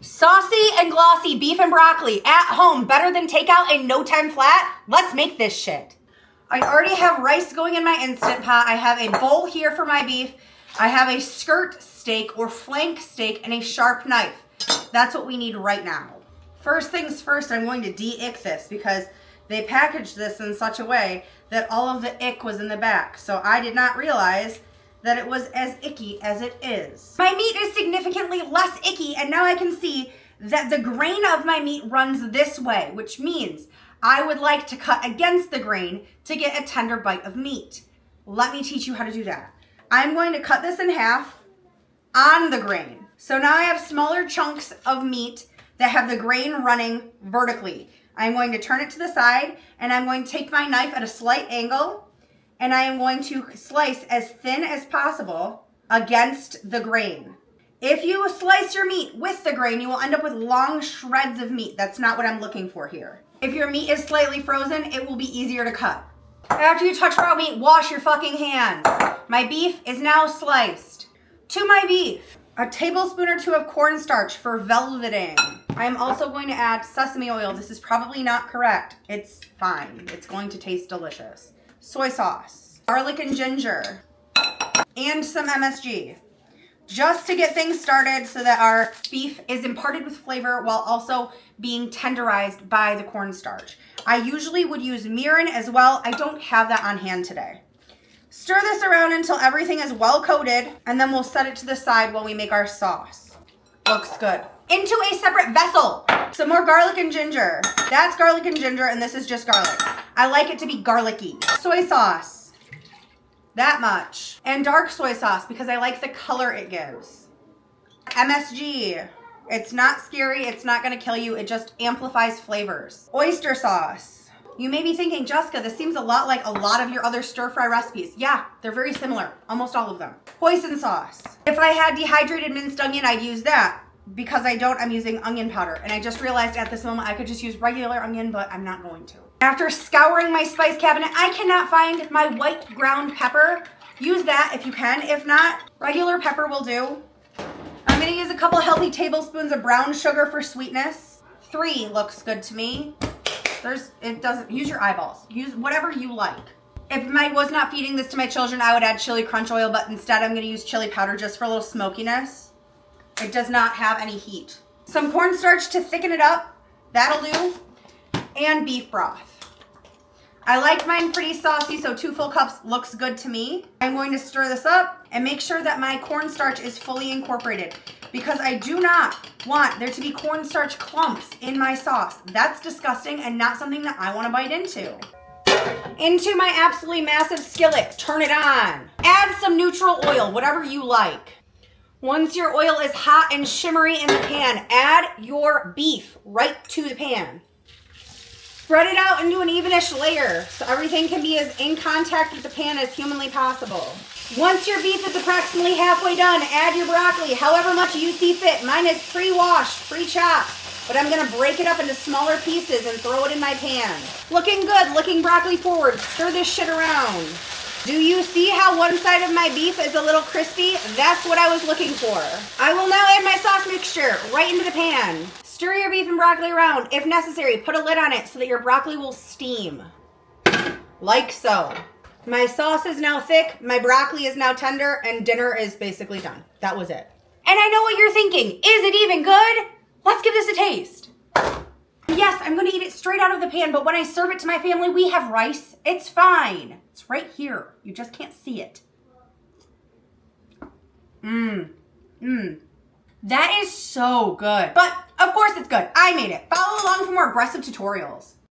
Saucy and glossy beef and broccoli at home, better than takeout in no time flat. Let's make this shit. I already have rice going in my Instant Pot. I have a bowl here for my beef. I have a skirt steak or flank steak and a sharp knife. That's what we need right now. First things first, I'm going to de-ick this because they packaged this in such a way that all of the ick was in the back. So I did not realize that it was as icky as it is. My meat is significantly less icky, and now I can see that the grain of my meat runs this way, which means I would like to cut against the grain to get a tender bite of meat. Let me teach you how to do that. I'm going to cut this in half on the grain. So now I have smaller chunks of meat that have the grain running vertically. I'm going to turn it to the side, and I'm going to take my knife at a slight angle, and I am going to slice as thin as possible against the grain. If you slice your meat with the grain, you will end up with long shreds of meat. That's not what I'm looking for here. If your meat is slightly frozen, it will be easier to cut. After you touch raw meat, wash your fucking hands. My beef is now sliced. To my beef, a tablespoon or two of cornstarch for velveting. I am also going to add sesame oil. This is probably not correct. It's fine. It's going to taste delicious. Soy sauce, garlic and ginger, and some MSG. Just to get things started so that our beef is imparted with flavor while also being tenderized by the cornstarch. I usually would use mirin as well. I don't have that on hand today. Stir this around until everything is well coated, and then we'll set it to the side while we make our sauce. Looks good. Into a separate vessel, some more garlic and ginger. That's garlic and ginger, and this is just garlic. I like it to be garlicky. Soy sauce, that much. And dark soy sauce because I like the color it gives. MSG, it's not scary, it's not gonna kill you, it just amplifies flavors. Oyster sauce. You may be thinking, Jessica, this seems a lot like a lot of your other stir-fry recipes. Yeah, they're very similar, almost all of them. Hoisin sauce. If I had dehydrated minced onion, I'd use that. Because I don't, I'm using onion powder. And I just realized at this moment I could just use regular onion, but I'm not going to. After scouring my spice cabinet, I cannot find my white ground pepper. Use that if you can. If not, regular pepper will do. I'm gonna use a couple healthy tablespoons of brown sugar for sweetness. 3 looks good to me. It doesn't, use your eyeballs. Use whatever you like. If I was not feeding this to my children, I would add chili crunch oil, but instead I'm gonna use chili powder just for a little smokiness. It does not have any heat. Some cornstarch to thicken it up, that'll do, and beef broth. I like mine pretty saucy, so 2 full cups looks good to me. I'm going to stir this up and make sure that my cornstarch is fully incorporated because I do not want there to be cornstarch clumps in my sauce. That's disgusting and not something that I want to bite into. Into my absolutely massive skillet, turn it on. Add some neutral oil, whatever you like. Once your oil is hot and shimmery in the pan, add your beef right to the pan. Spread it out into an evenish layer so everything can be as in contact with the pan as humanly possible. Once your beef is approximately halfway done, add your broccoli, however much you see fit. Mine is pre-washed, pre-chopped, but I'm gonna break it up into smaller pieces and throw it in my pan. Looking good, looking broccoli forward, stir this shit around. Do you see how one side of my beef is a little crispy? That's what I was looking for. I will now add my sauce mixture right into the pan. Stir your beef and broccoli around. If necessary, put a lid on it so that your broccoli will steam. Like so. My sauce is now thick, my broccoli is now tender, and dinner is basically done. That was it. And I know what you're thinking. Is it even good? Let's give this a taste. Yes, I'm gonna eat it straight out of the pan, but when I serve it to my family, we have rice. It's fine. It's right here. You just can't see it. That is so good. But of course it's good. I made it. Follow along for more aggressive tutorials.